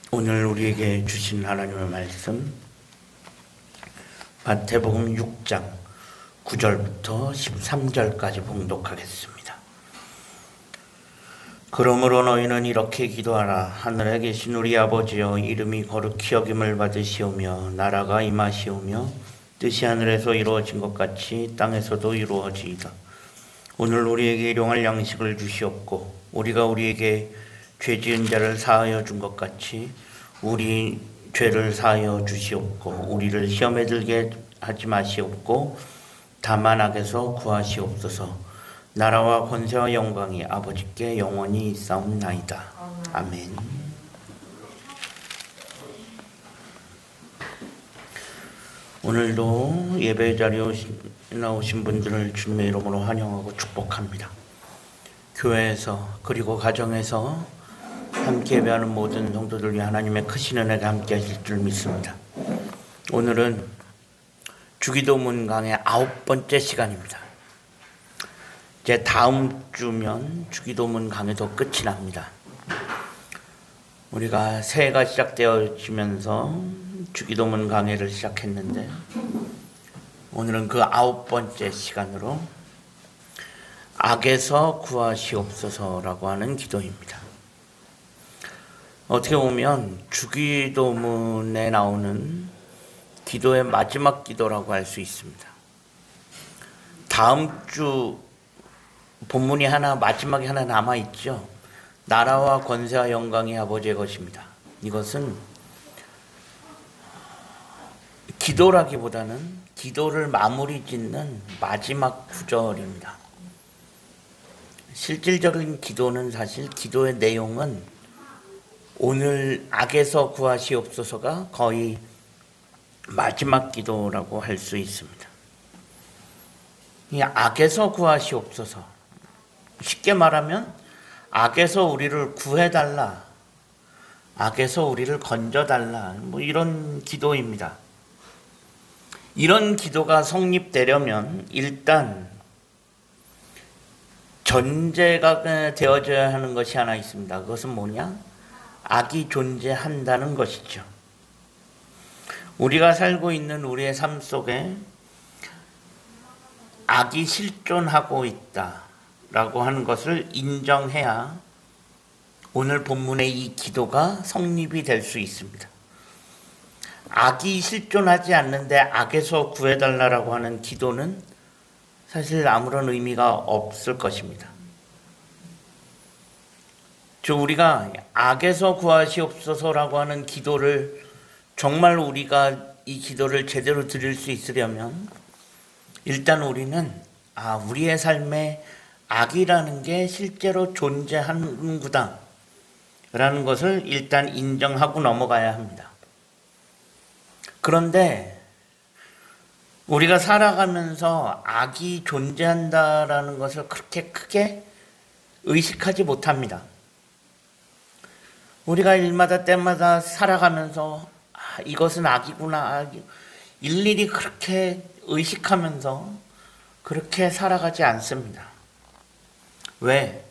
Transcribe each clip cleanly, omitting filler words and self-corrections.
오늘 우리에게 주신 하나님의 말씀 마태복음 6장 9절부터 13절까지 봉독하겠습니다. 그러므로 너희는 이렇게 기도하라. 하늘에 계신 우리 아버지여, 이름이 거룩히 여김을 받으시오며 나라가 임하시오며 뜻이 하늘에서 이루어진 것 같이 땅에서도 이루어지이다. 오늘 우리에게 일용할 양식을 주시옵고 우리가 우리에게 죄 지은 자를 사하여 준 것 같이 우리 죄를 사하여 주시옵고 우리를 시험에 들게 하지 마시옵고 다만 악에서 구하시옵소서. 나라와 권세와 영광이 아버지께 영원히 있사옵나이다. 아멘. 오늘도 예배 자리에 나오신 분들을 주님의 이름으로 환영하고 축복합니다. 교회에서 그리고 가정에서 함께 예배하는 모든 성도들 위해 하나님의 크신 은혜가 함께 하실 줄 믿습니다. 오늘은 주기도문 강의 9번째 시간입니다. 이제 다음 주면 주기도문 강의도 끝이 납니다. 우리가 새해가 시작되어지면서 주기도문 강의를 시작했는데 오늘은 그 9번째 시간으로 악에서 구하시옵소서라고 하는 기도입니다. 어떻게 보면 주기도문에 나오는 기도의 마지막 기도라고 할 수 있습니다. 다음 주 본문이 마지막에 하나 남아있죠. 나라와 권세와 영광이 아버지의 것입니다. 이것은 기도라기보다는 기도를 마무리 짓는 마지막 구절입니다. 실질적인 기도는 사실 기도의 내용은 오늘 악에서 구하시옵소서가 거의 마지막 기도라고 할 수 있습니다. 이 악에서 구하시옵소서, 쉽게 말하면 악에서 우리를 구해달라, 악에서 우리를 건져달라, 이런 기도입니다. 이런 기도가 성립되려면 일단 전제가 되어져야 하는 것이 하나 있습니다. 그것은 뭐냐? 악이 존재한다는 것이죠. 우리가 살고 있는 우리의 삶 속에 악이 실존하고 있다라고 하는 것을 인정해야 오늘 본문의 이 기도가 성립이 될 수 있습니다. 악이 실존하지 않는데 악에서 구해달라고 하는 기도는 사실 아무런 의미가 없을 것입니다. 우리가 악에서 구하시옵소서라고 하는 기도를 정말 우리가 이 기도를 제대로 드릴 수 있으려면 일단 우리는 우리의 삶에 악이라는 게 실제로 존재하는구나 라는 것을 일단 인정하고 넘어가야 합니다. 그런데 우리가 살아가면서 악이 존재한다라는 것을 그렇게 크게 의식하지 못합니다. 우리가 일마다 때마다 살아가면서 이것은 악이구나, 일일이 그렇게 의식하면서 그렇게 살아가지 않습니다. 왜?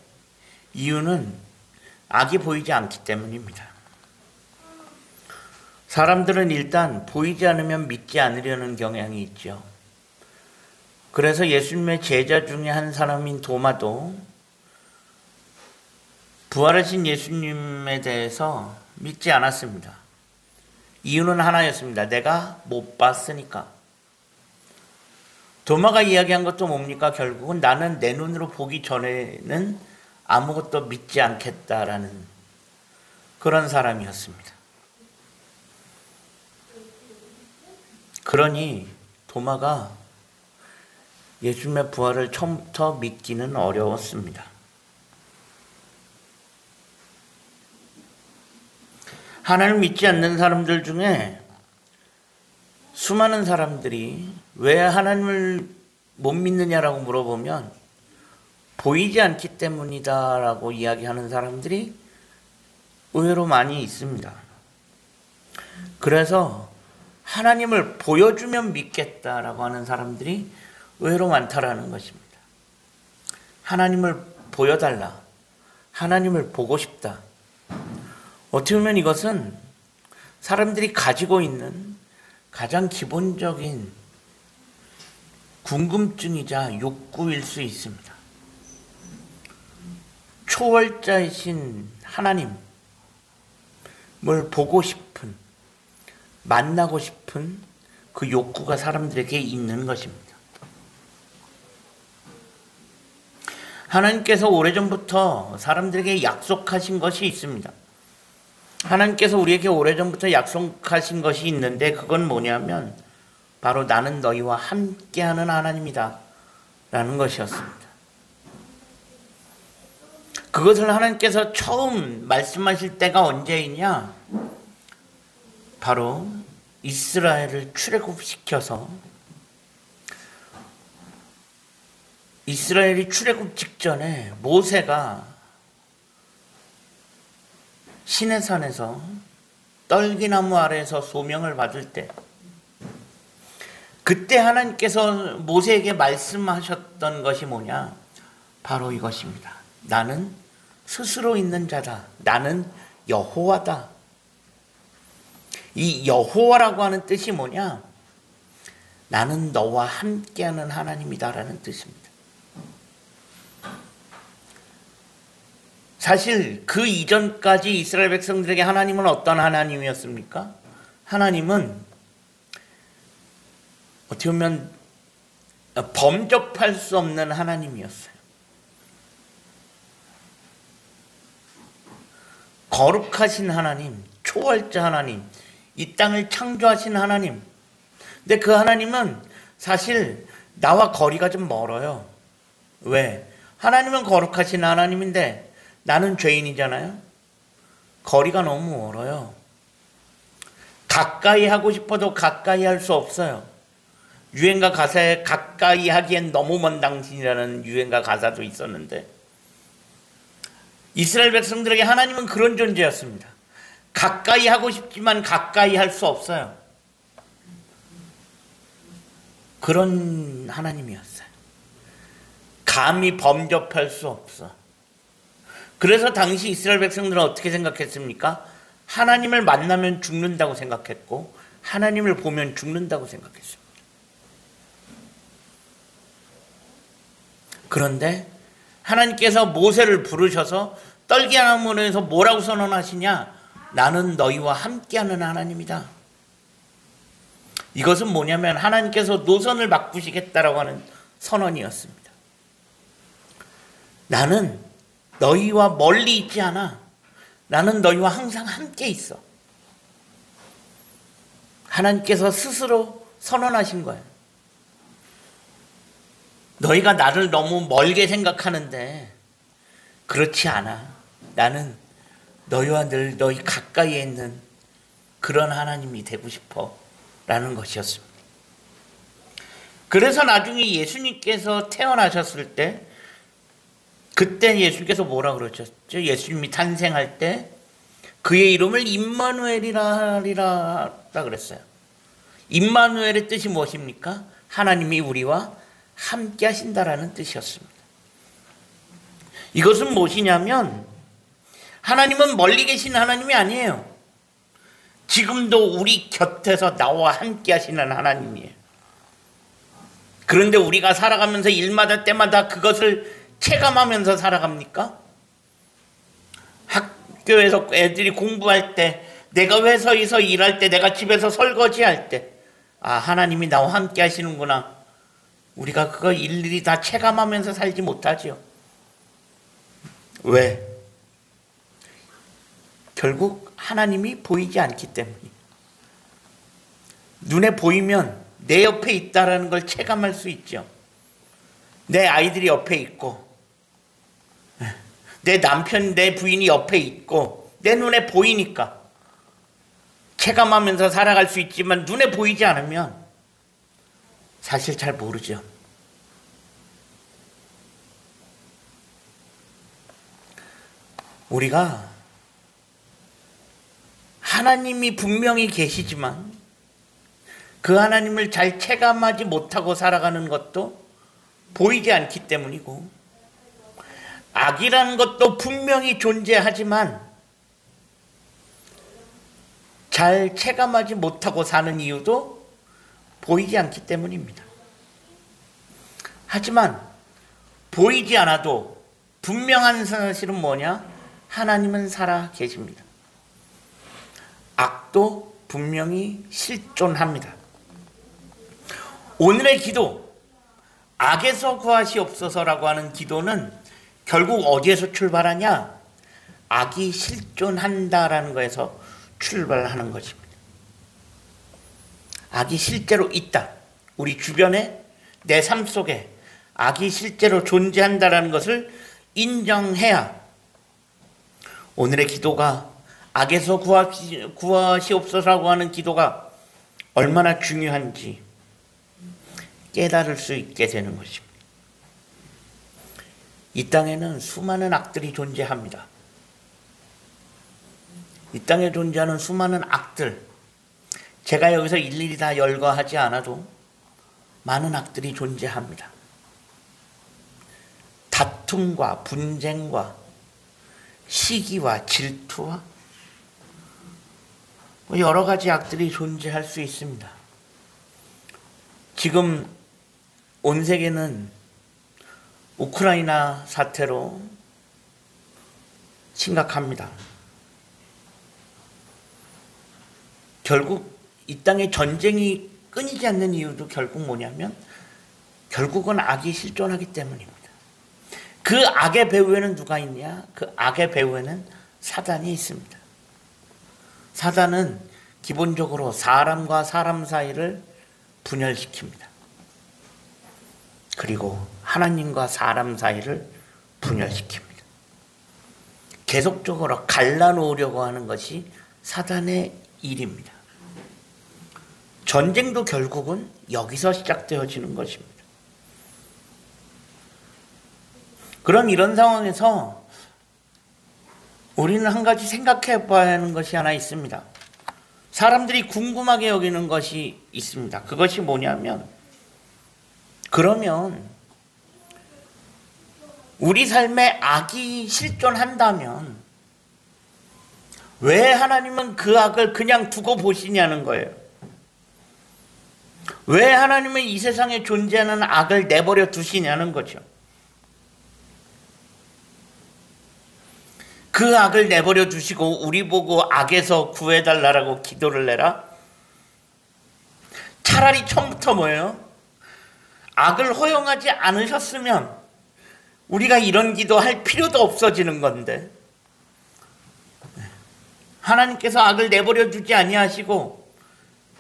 이유는 악이 보이지 않기 때문입니다. 사람들은 일단 보이지 않으면 믿지 않으려는 경향이 있죠. 그래서 예수님의 제자 중에 한 사람인 도마도 부활하신 예수님에 대해서 믿지 않았습니다. 이유는 하나였습니다. 내가 못 봤으니까. 도마가 이야기한 것도 뭡니까? 결국은 나는 내 눈으로 보기 전에는 아무것도 믿지 않겠다라는 그런 사람이었습니다. 그러니 도마가 예수님의 부활을 처음부터 믿기는 어려웠습니다. 하나님을 믿지 않는 사람들 중에 수많은 사람들이 왜 하나님을 못 믿느냐라고 물어보면 보이지 않기 때문이다라고 이야기하는 사람들이 의외로 많이 있습니다. 그래서 하나님을 보여주면 믿겠다라고 하는 사람들이 의외로 많다라는 것입니다. 하나님을 보여달라, 하나님을 보고 싶다. 어떻게 보면 이것은 사람들이 가지고 있는 가장 기본적인 궁금증이자 욕구일 수 있습니다. 초월자이신 하나님을 보고 싶은, 만나고 싶은 그 욕구가 사람들에게 있는 것입니다. 하나님께서 오래전부터 사람들에게 약속하신 것이 있습니다. 하나님께서 우리에게 오래전부터 약속하신 것이 있는데 그건 뭐냐면 바로 나는 너희와 함께하는 하나님이다 라는 것이었습니다. 그것을 하나님께서 처음 말씀하실 때가 언제이냐? 바로 이스라엘을 출애굽시켜서 이스라엘이 출애굽 직전에 모세가 시내산에서 떨기나무 아래에서 소명을 받을 때 그때 하나님께서 모세에게 말씀하셨던 것이 뭐냐? 바로 이것입니다. 나는 스스로 있는 자다. 나는 여호와다. 이 여호와라고 하는 뜻이 뭐냐? 나는 너와 함께하는 하나님이다라는 뜻입니다. 사실 그 이전까지 이스라엘 백성들에게 하나님은 어떤 하나님이었습니까? 하나님은 어떻게 보면 범접할 수 없는 하나님이었어요. 거룩하신 하나님, 초월자 하나님, 이 땅을 창조하신 하나님. 근데 그 하나님은 사실 나와 거리가 좀 멀어요. 왜? 하나님은 거룩하신 하나님인데 나는 죄인이잖아요. 거리가 너무 멀어요. 가까이 하고 싶어도 가까이 할 수 없어요. 유행가 가사에 가까이 하기엔 너무 먼 당신이라는 유행가 가사도 있었는데 이스라엘 백성들에게 하나님은 그런 존재였습니다. 가까이 하고 싶지만 가까이 할 수 없어요. 그런 하나님이었어요. 감히 범접할 수 없어. 그래서 당시 이스라엘 백성들은 어떻게 생각했습니까? 하나님을 만나면 죽는다고 생각했고 하나님을 보면 죽는다고 생각했습니다. 그런데 하나님께서 모세를 부르셔서 떨기나무에서 뭐라고 선언하시냐? 나는 너희와 함께하는 하나님이다. 이것은 뭐냐면 하나님께서 노선을 바꾸시겠다라고 하는 선언이었습니다. 나는 너희와 멀리 있지 않아. 나는 너희와 항상 함께 있어. 하나님께서 스스로 선언하신 거예요. 너희가 나를 너무 멀게 생각하는데 그렇지 않아. 나는 너희와 늘 너희 가까이에 있는 그런 하나님이 되고 싶어 라는 것이었습니다. 그래서 나중에 예수님께서 태어나셨을 때 그때 예수님께서 뭐라고 그러셨죠? 예수님이 탄생할 때 그의 이름을 임마누엘이라 하리라 그랬어요. 임마누엘의 뜻이 무엇입니까? 하나님이 우리와 함께 하신다라는 뜻이었습니다. 이것은 무엇이냐면 하나님은 멀리 계신 하나님이 아니에요. 지금도 우리 곁에서 나와 함께 하시는 하나님이에요. 그런데 우리가 살아가면서 일마다 때마다 그것을 체감하면서 살아갑니까? 학교에서 애들이 공부할 때, 내가 회사에서 일할 때, 내가 집에서 설거지할 때, 아, 하나님이 나와 함께 하시는구나. 우리가 그거 일일이 다 체감하면서 살지 못하지요. 왜? 결국 하나님이 보이지 않기 때문이에요. 눈에 보이면 내 옆에 있다라는 걸 체감할 수 있죠. 내 아이들이 옆에 있고 내 남편, 내 부인이 옆에 있고 내 눈에 보이니까 체감하면서 살아갈 수 있지만 눈에 보이지 않으면 사실 잘 모르죠. 우리가 하나님이 분명히 계시지만 그 하나님을 잘 체감하지 못하고 살아가는 것도 보이지 않기 때문이고, 악이라는 것도 분명히 존재하지만 잘 체감하지 못하고 사는 이유도 보이지 않기 때문입니다. 하지만 보이지 않아도 분명한 사실은 뭐냐? 하나님은 살아 계십니다. 악도 분명히 실존합니다. 오늘의 기도, 악에서 구하시옵소서라고 하는 기도는 결국 어디에서 출발하냐? 악이 실존한다라는 거에서 출발하는 것입니다. 악이 실제로 있다. 우리 주변에, 내 삶 속에 악이 실제로 존재한다라는 것을 인정해야 오늘의 기도가, 악에서 구하시옵소서라고 하는 기도가 얼마나 중요한지 깨달을 수 있게 되는 것입니다. 이 땅에는 수많은 악들이 존재합니다. 이 땅에 존재하는 수많은 악들, 제가 여기서 일일이 다 열거하지 않아도 많은 악들이 존재합니다. 다툼과 분쟁과 시기와 질투와 여러 가지 악들이 존재할 수 있습니다. 지금 온 세계는 우크라이나 사태로 심각합니다. 결국 이 땅에 전쟁이 끊이지 않는 이유도 결국 뭐냐면 결국은 악이 실존하기 때문입니다. 그 악의 배후에는 누가 있냐? 그 악의 배후에는 사단이 있습니다. 사단은 기본적으로 사람과 사람 사이를 분열시킵니다. 그리고 하나님과 사람 사이를 분열시킵니다. 계속적으로 갈라놓으려고 하는 것이 사단의 일입니다. 전쟁도 결국은 여기서 시작되어지는 것입니다. 그럼 이런 상황에서 우리는 한 가지 생각해 봐야 하는 것이 하나 있습니다. 사람들이 궁금하게 여기는 것이 있습니다. 그것이 뭐냐면, 그러면 우리 삶에 악이 실존한다면 왜 하나님은 그 악을 그냥 두고 보시냐는 거예요. 왜 하나님은 이 세상에 존재하는 악을 내버려 두시냐는 거죠. 그 악을 내버려 두시고 우리 보고 악에서 구해달라고 기도를 내라? 차라리 처음부터 뭐예요? 악을 허용하지 않으셨으면 우리가 이런 기도할 필요도 없어지는 건데, 하나님께서 악을 내버려 두지 아니하시고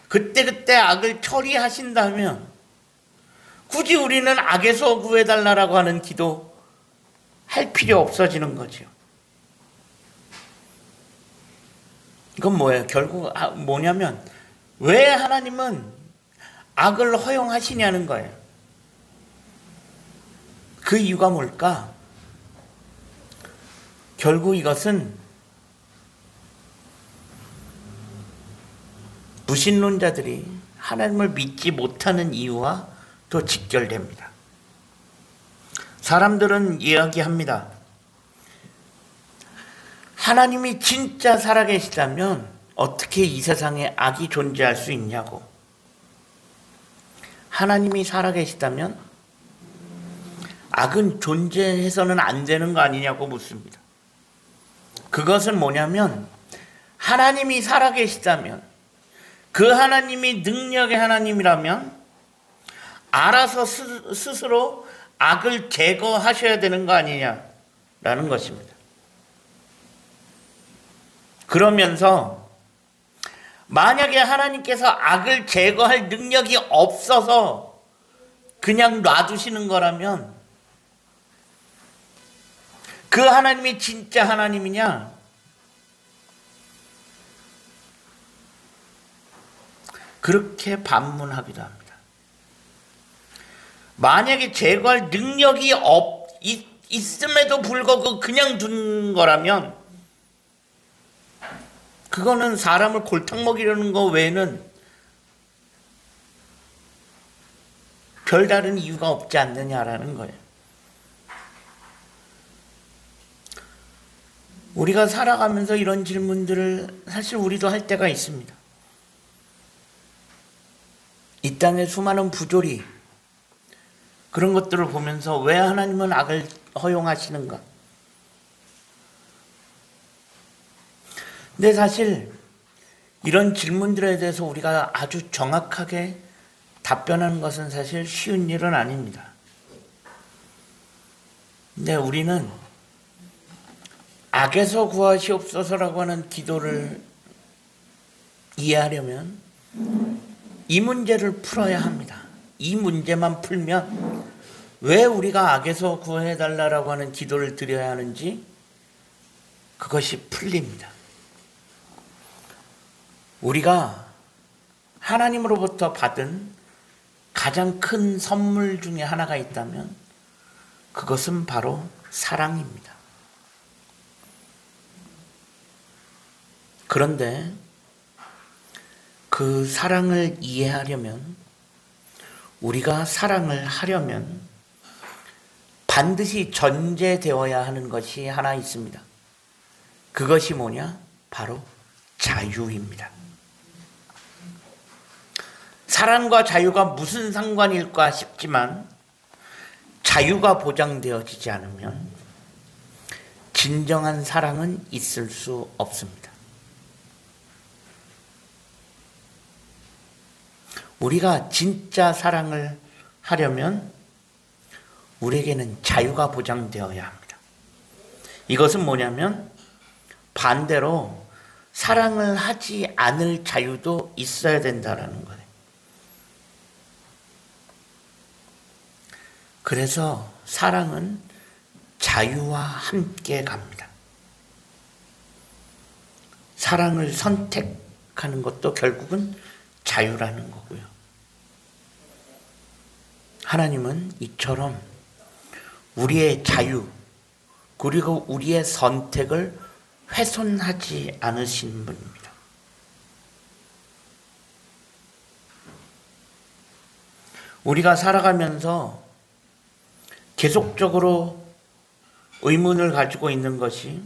그때그때 악을 처리하신다면 굳이 우리는 악에서 구해달라고 하는 기도 할 필요 없어지는 거죠. 이건 뭐예요? 결국 뭐냐면 왜 하나님은 악을 허용하시냐는 거예요. 그 이유가 뭘까? 결국 이것은 무신론자들이 하나님을 믿지 못하는 이유와 또 직결됩니다. 사람들은 이야기합니다. 하나님이 진짜 살아계시다면 어떻게 이 세상에 악이 존재할 수 있냐고. 하나님이 살아계시다면 악은 존재해서는 안 되는 거 아니냐고 묻습니다. 그것은 뭐냐면, 하나님이 살아계시다면, 그 하나님이 능력의 하나님이라면 알아서 스스로 악을 제거하셔야 되는 거 아니냐라는 것입니다. 그러면서 만약에 하나님께서 악을 제거할 능력이 없어서 그냥 놔두시는 거라면 그 하나님이 진짜 하나님이냐? 그렇게 반문하기도 합니다. 만약에 제거할 능력이 있음에도 불구하고 그냥 둔 거라면 그거는 사람을 골탕 먹이려는 거 외에는 별다른 이유가 없지 않느냐라는 거예요. 우리가 살아가면서 이런 질문들을 사실 우리도 할 때가 있습니다. 이 땅의 수많은 부조리, 그런 것들을 보면서 왜 하나님은 악을 허용하시는가? 근데 사실 이런 질문들에 대해서 우리가 아주 정확하게 답변하는 것은 사실 쉬운 일은 아닙니다. 근데 우리는 악에서 구하시옵소서라고 하는 기도를 이해하려면 이 문제를 풀어야 합니다. 이 문제만 풀면 왜 우리가 악에서 구해달라고 하는 기도를 드려야 하는지 그것이 풀립니다. 우리가 하나님으로부터 받은 가장 큰 선물 중에 하나가 있다면 그것은 바로 사랑입니다. 그런데 그 사랑을 이해하려면, 우리가 사랑을 하려면 반드시 전제되어야 하는 것이 하나 있습니다. 그것이 뭐냐? 바로 자유입니다. 사랑과 자유가 무슨 상관일까 싶지만 자유가 보장되어지지 않으면 진정한 사랑은 있을 수 없습니다. 우리가 진짜 사랑을 하려면 우리에게는 자유가 보장되어야 합니다. 이것은 뭐냐면 반대로 사랑을 하지 않을 자유도 있어야 된다는 거예요. 그래서 사랑은 자유와 함께 갑니다. 사랑을 선택하는 것도 결국은 자유라는 거고요. 하나님은 이처럼 우리의 자유 그리고 우리의 선택을 훼손하지 않으신 분입니다. 우리가 살아가면서 계속적으로 의문을 가지고 있는 것이,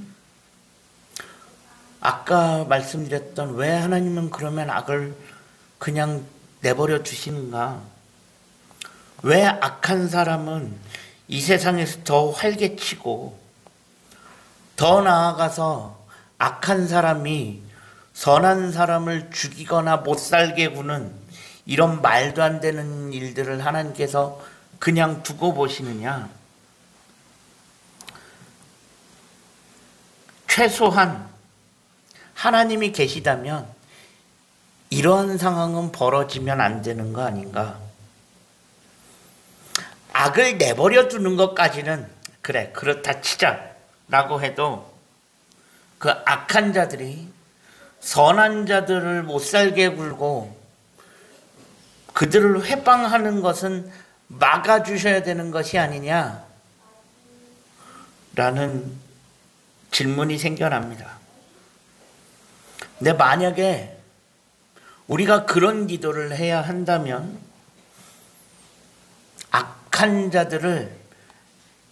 아까 말씀드렸던 왜 하나님은 그러면 악을 그냥 내버려 주시는가? 왜 악한 사람은 이 세상에서 더 활개치고 더 나아가서 악한 사람이 선한 사람을 죽이거나 못 살게 구는 이런 말도 안 되는 일들을 하나님께서 그냥 두고 보시느냐? 최소한 하나님이 계시다면 이러한 상황은 벌어지면 안 되는 거 아닌가? 악을 내버려 두는 것까지는 그래, 그렇다 치자라고 해도 그 악한 자들이 선한 자들을 못 살게 굴고 그들을 회방하는 것은 막아주셔야 되는 것이 아니냐? 라는 질문이 생겨납니다. 근데 만약에 우리가 그런 기도를 해야 한다면 악한 자들을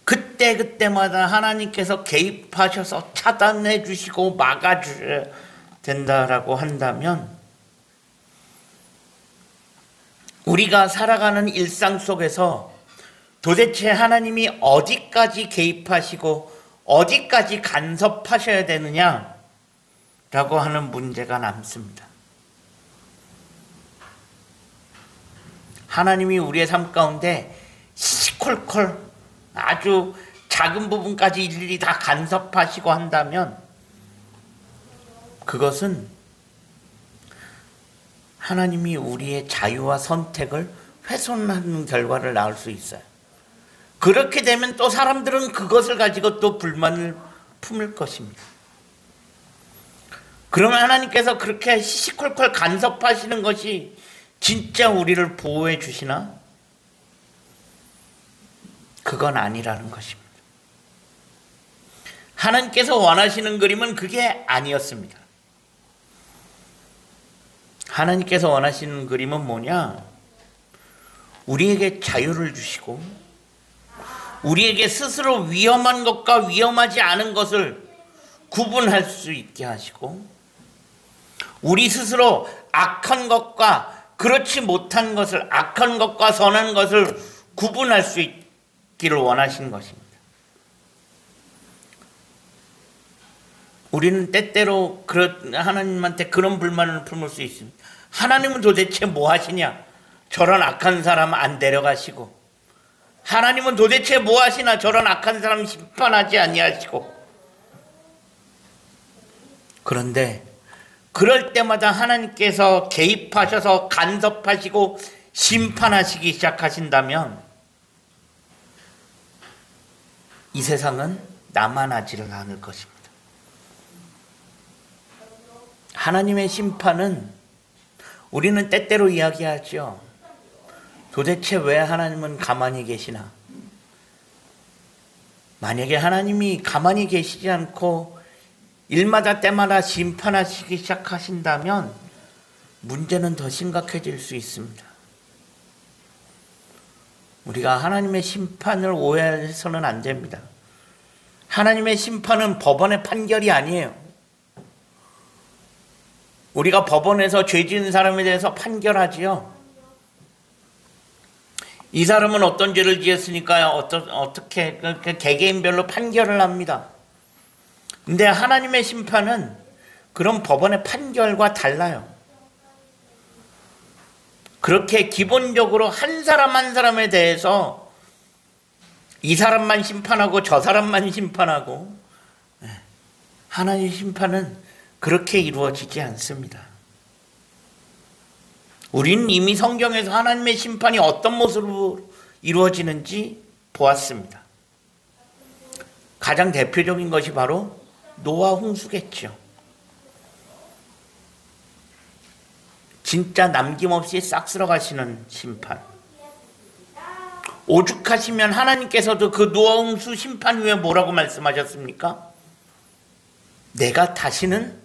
그때그때마다 하나님께서 개입하셔서 차단해 주시고 막아 주셔야 된다라고 한다면 우리가 살아가는 일상 속에서 도대체 하나님이 어디까지 개입하시고 어디까지 간섭하셔야 되느냐라고 하는 문제가 남습니다. 하나님이 우리의 삶 가운데 시콜콜 아주 작은 부분까지 일일이 다 간섭하시고 한다면 그것은 하나님이 우리의 자유와 선택을 훼손하는 결과를 낳을 수 있어요. 그렇게 되면 또 사람들은 그것을 가지고 또 불만을 품을 것입니다. 그러면 하나님께서 그렇게 시시콜콜 간섭하시는 것이 진짜 우리를 보호해 주시나? 그건 아니라는 것입니다. 하나님께서 원하시는 그림은 그게 아니었습니다. 하나님께서 원하시는 그림은 뭐냐? 우리에게 자유를 주시고 우리에게 스스로 위험한 것과 위험하지 않은 것을 구분할 수 있게 하시고, 우리 스스로 악한 것과 그렇지 못한 것을, 악한 것과 선한 것을 구분할 수 있기를 원하시는 것입니다. 우리는 때때로 하나님한테 그런 불만을 품을 수 있습니다. 하나님은 도대체 뭐 하시냐? 저런 악한 사람 안 데려가시고, 하나님은 도대체 뭐 하시나? 저런 악한 사람 심판하지 아니하시고. 그런데 그럴 때마다 하나님께서 개입하셔서 간섭하시고 심판하시기 시작하신다면 이 세상은 남아나지를 않을 것입니다. 하나님의 심판은, 우리는 때때로 이야기하죠. 도대체 왜 하나님은 가만히 계시나? 만약에 하나님이 가만히 계시지 않고 일마다 때마다 심판하시기 시작하신다면 문제는 더 심각해질 수 있습니다. 우리가 하나님의 심판을 오해해서는 안 됩니다. 하나님의 심판은 법원의 판결이 아니에요. 우리가 법원에서 죄 지은 사람에 대해서 판결하지요. 이 사람은 어떤 죄를 지었으니까 어떻게 개개인별로 판결을 합니다. 근데 하나님의 심판은 그런 법원의 판결과 달라요. 그렇게 기본적으로 한 사람 한 사람에 대해서 이 사람만 심판하고 저 사람만 심판하고, 하나님의 심판은 그렇게 이루어지지 않습니다. 우리는 이미 성경에서 하나님의 심판이 어떤 모습으로 이루어지는지 보았습니다. 가장 대표적인 것이 바로 노아 홍수겠죠. 진짜 남김없이 싹 쓸어가시는 심판. 오죽하시면 하나님께서도 그 노아 홍수 심판 후에 뭐라고 말씀하셨습니까? 내가 다시는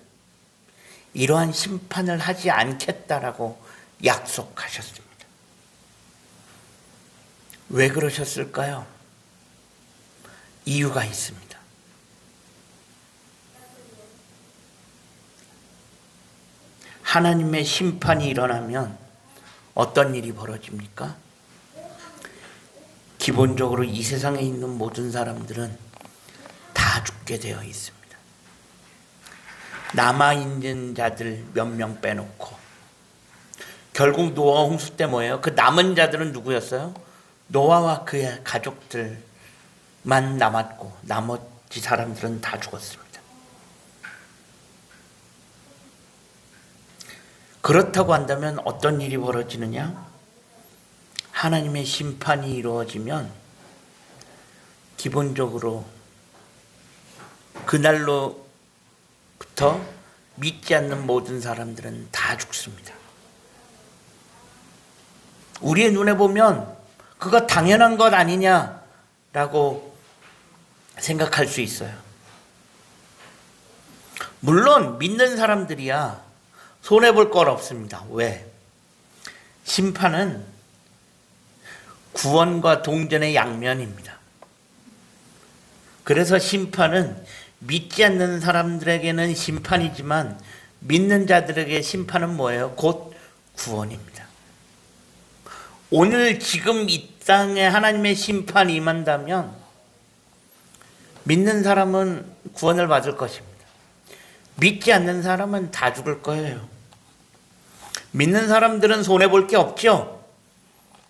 이러한 심판을 하지 않겠다라고 약속하셨습니다. 왜 그러셨을까요? 이유가 있습니다. 하나님의 심판이 일어나면 어떤 일이 벌어집니까? 기본적으로 이 세상에 있는 모든 사람들은 다 죽게 되어 있습니다. 남아있는 자들 몇 명 빼놓고. 결국 노아 홍수 때 뭐예요? 그 남은 자들은 누구였어요? 노아와 그의 가족들만 남았고 나머지 사람들은 다 죽었습니다. 그렇다고 한다면 어떤 일이 벌어지느냐? 하나님의 심판이 이루어지면 기본적으로 그날로부터 믿지 않는 모든 사람들은 다 죽습니다. 우리의 눈에 보면 그거 당연한 것 아니냐라고 생각할 수 있어요. 물론 믿는 사람들이야 손해볼 건 없습니다. 왜? 심판은 구원과 동전의 양면입니다. 그래서 심판은 믿지 않는 사람들에게는 심판이지만 믿는 자들에게 심판은 뭐예요? 곧 구원입니다. 오늘 지금 이 땅에 하나님의 심판이 임한다면 믿는 사람은 구원을 받을 것입니다. 믿지 않는 사람은 다 죽을 거예요. 믿는 사람들은 손해볼 게 없죠.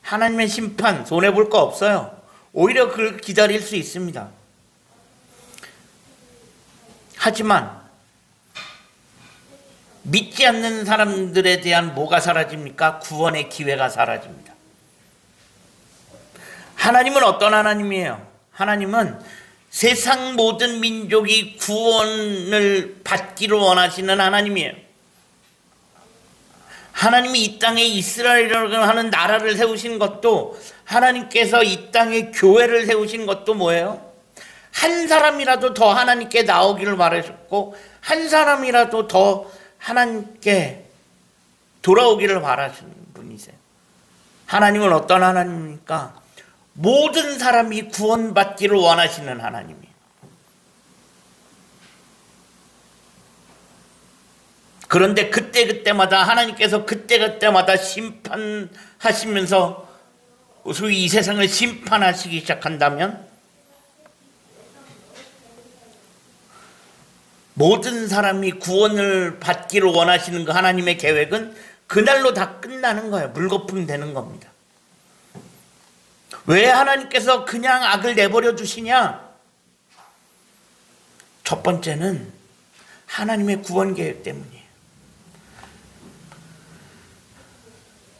하나님의 심판 손해볼 거 없어요. 오히려 그걸 기다릴 수 있습니다. 하지만 믿지 않는 사람들에 대한 뭐가 사라집니까? 구원의 기회가 사라집니다. 하나님은 어떤 하나님이에요? 하나님은 세상 모든 민족이 구원을 받기를 원하시는 하나님이에요. 하나님이 이 땅에 이스라엘이라고 하는 나라를 세우신 것도, 하나님께서 이 땅에 교회를 세우신 것도 뭐예요? 한 사람이라도 더 하나님께 나오기를 바라셨고 한 사람이라도 더 하나님께 돌아오기를 바라시는 분이세요. 하나님은 어떤 하나님입니까? 모든 사람이 구원받기를 원하시는 하나님이에요. 그런데 그때그때마다 하나님께서 그때그때마다 심판하시면서 소위 이 세상을 심판하시기 시작한다면 모든 사람이 구원을 받기를 원하시는 그 하나님의 계획은 그날로 다 끝나는 거예요. 물거품 되는 겁니다. 왜 하나님께서 그냥 악을 내버려 두시냐? 첫 번째는 하나님의 구원 계획 때문이에요.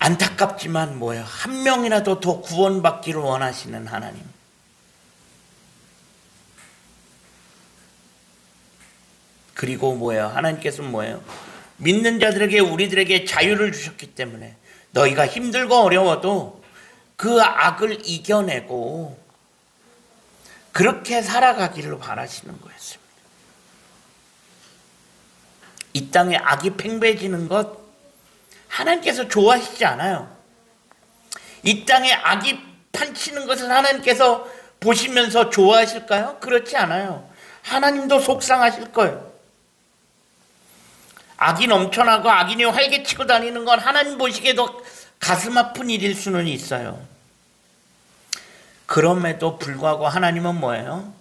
안타깝지만 뭐예요? 한 명이라도 더 구원받기를 원하시는 하나님. 그리고 뭐예요? 하나님께서는 뭐예요? 믿는 자들에게 우리들에게 자유를 주셨기 때문에 너희가 힘들고 어려워도 그 악을 이겨내고 그렇게 살아가기를 바라시는 거였습니다. 이 땅에 악이 팽배해지는 것 하나님께서 좋아하시지 않아요. 이 땅에 악이 판치는 것을 하나님께서 보시면서 좋아하실까요? 그렇지 않아요. 하나님도 속상하실 거예요. 악이 넘쳐나고 악인이 활개치고 다니는 건 하나님 보시기에도 가슴 아픈 일일 수는 있어요. 그럼에도 불구하고 하나님은 뭐예요?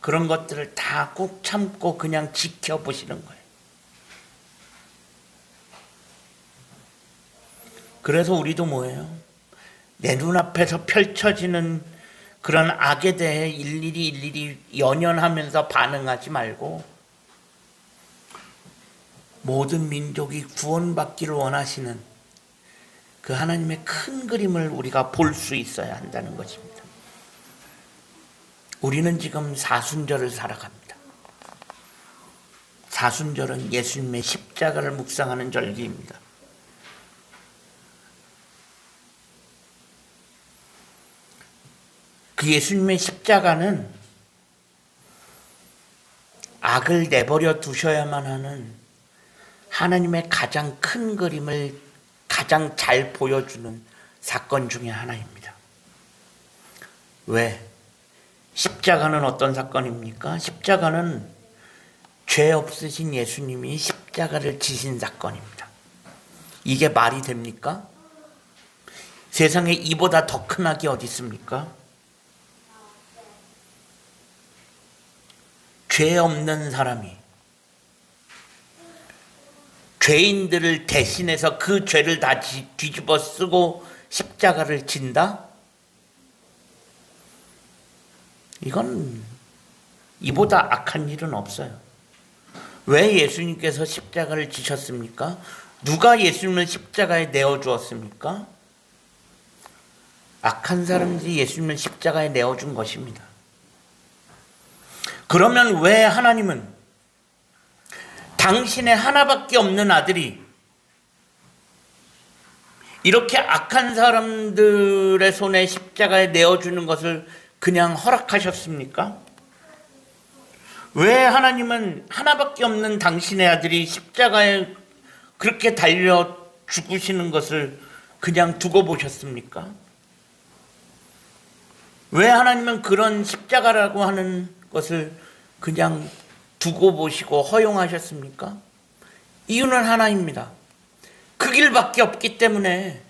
그런 것들을 다 꾹 참고 그냥 지켜보시는 거예요. 그래서 우리도 뭐예요? 내 눈앞에서 펼쳐지는 그런 악에 대해 일일이 연연하면서 반응하지 말고 모든 민족이 구원받기를 원하시는 그 하나님의 큰 그림을 우리가 볼 수 있어야 한다는 것입니다. 우리는 지금 사순절을 살아갑니다. 사순절은 예수님의 십자가를 묵상하는 절기입니다. 그 예수님의 십자가는 악을 내버려 두셔야만 하는 하나님의 가장 큰 그림을 가장 잘 보여주는 사건 중에 하나입니다. 왜? 십자가는 어떤 사건입니까? 십자가는 죄 없으신 예수님이 십자가를 지신 사건입니다. 이게 말이 됩니까? 세상에 이보다 더 큰 악이 어디 있습니까? 죄 없는 사람이 죄인들을 대신해서 그 죄를 다 뒤집어 쓰고 십자가를 진다? 이건 이보다 악한 일은 없어요. 왜 예수님께서 십자가를 지셨습니까? 누가 예수님을 십자가에 내어주었습니까? 악한 사람들이 예수님을 십자가에 내어준 것입니다. 그러면 왜 하나님은 당신의 하나밖에 없는 아들이 이렇게 악한 사람들의 손에 십자가에 내어주는 것을 그냥 허락하셨습니까? 왜 하나님은 하나밖에 없는 당신의 아들이 십자가에 그렇게 달려 죽으시는 것을 그냥 두고 보셨습니까? 왜 하나님은 그런 십자가라고 하는 것을 그냥 두고 보시고 허용하셨습니까? 이유는 하나입니다. 그 길밖에 없기 때문에.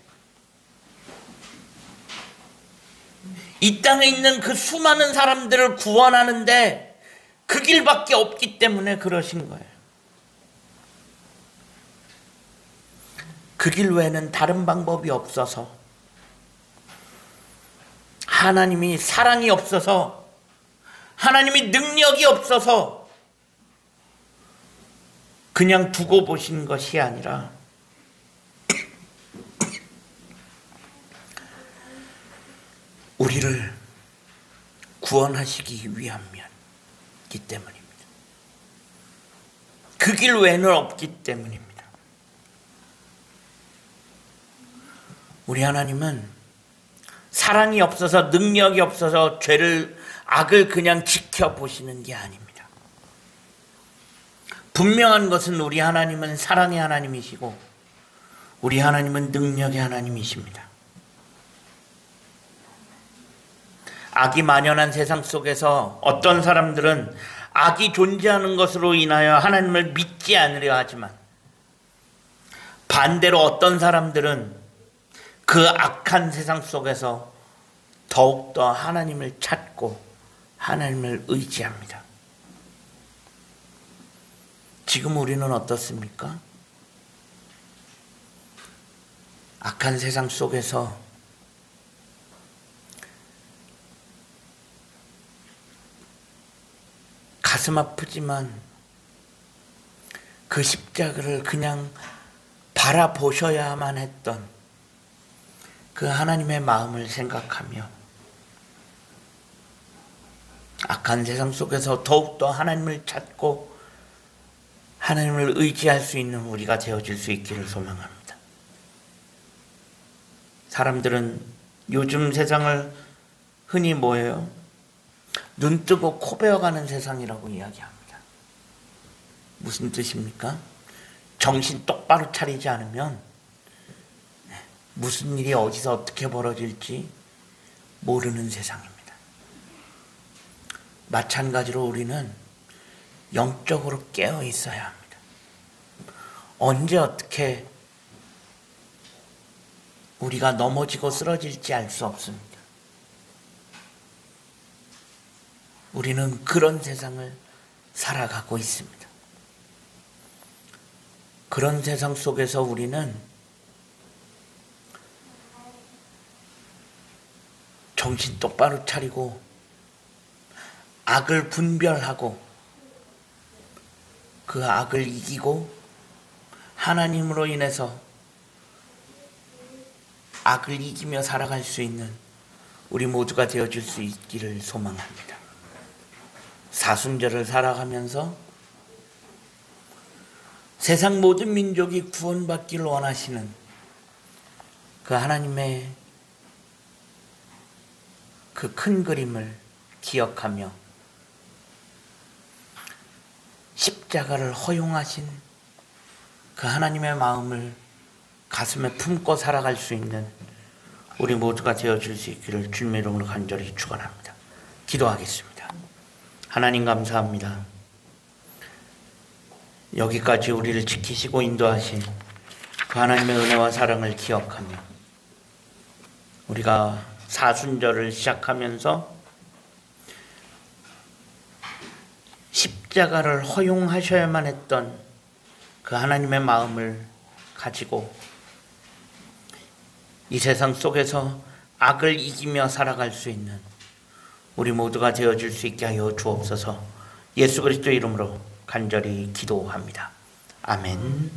이 땅에 있는 그 수많은 사람들을 구원하는데 그 길밖에 없기 때문에 그러신 거예요. 그 길 외에는 다른 방법이 없어서, 하나님이 사랑이 없어서, 하나님이 능력이 없어서 그냥 두고 보신 것이 아니라 우리를 구원하시기 위함이기 때문입니다. 그 길 외에는 없기 때문입니다. 우리 하나님은 사랑이 없어서, 능력이 없어서 악을 그냥 지켜보시는 게 아닙니다. 분명한 것은 우리 하나님은 사랑의 하나님이시고 우리 하나님은 능력의 하나님이십니다. 악이 만연한 세상 속에서 어떤 사람들은 악이 존재하는 것으로 인하여 하나님을 믿지 않으려 하지만 반대로 어떤 사람들은 그 악한 세상 속에서 더욱더 하나님을 찾고 하나님을 의지합니다. 지금 우리는 어떻습니까? 악한 세상 속에서 가슴 아프지만 그 십자가를 그냥 바라보셔야만 했던 그 하나님의 마음을 생각하며 악한 세상 속에서 더욱더 하나님을 찾고 하나님을 의지할 수 있는 우리가 되어질 수 있기를 소망합니다. 사람들은 요즘 세상을 흔히 뭐예요? 눈 뜨고 코 베어가는 세상이라고 이야기합니다. 무슨 뜻입니까? 정신 똑바로 차리지 않으면 무슨 일이 어디서 어떻게 벌어질지 모르는 세상입니다. 마찬가지로 우리는 영적으로 깨어 있어야 합니다. 언제 어떻게 우리가 넘어지고 쓰러질지 알 수 없습니다. 우리는 그런 세상을 살아가고 있습니다. 그런 세상 속에서 우리는 정신 똑바로 차리고 악을 분별하고 그 악을 이기고 하나님으로 인해서 악을 이기며 살아갈 수 있는 우리 모두가 되어줄 수 있기를 소망합니다. 사순절을 살아가면서 세상 모든 민족이 구원받기를 원하시는 그 하나님의 그 큰 그림을 기억하며 십자가를 허용하신 그 하나님의 마음을 가슴에 품고 살아갈 수 있는 우리 모두가 되어줄 수 있기를 주님의 이름으로 간절히 축원합니다. 기도하겠습니다. 하나님 감사합니다. 여기까지 우리를 지키시고 인도하신 그 하나님의 은혜와 사랑을 기억하며 우리가 사순절을 시작하면서 십자가를 허용하셔야만 했던 그 하나님의 마음을 가지고 이 세상 속에서 악을 이기며 살아갈 수 있는 우리 모두가 되어줄 수 있게 하여 주옵소서. 예수 그리스도의 이름으로 간절히 기도합니다. 아멘.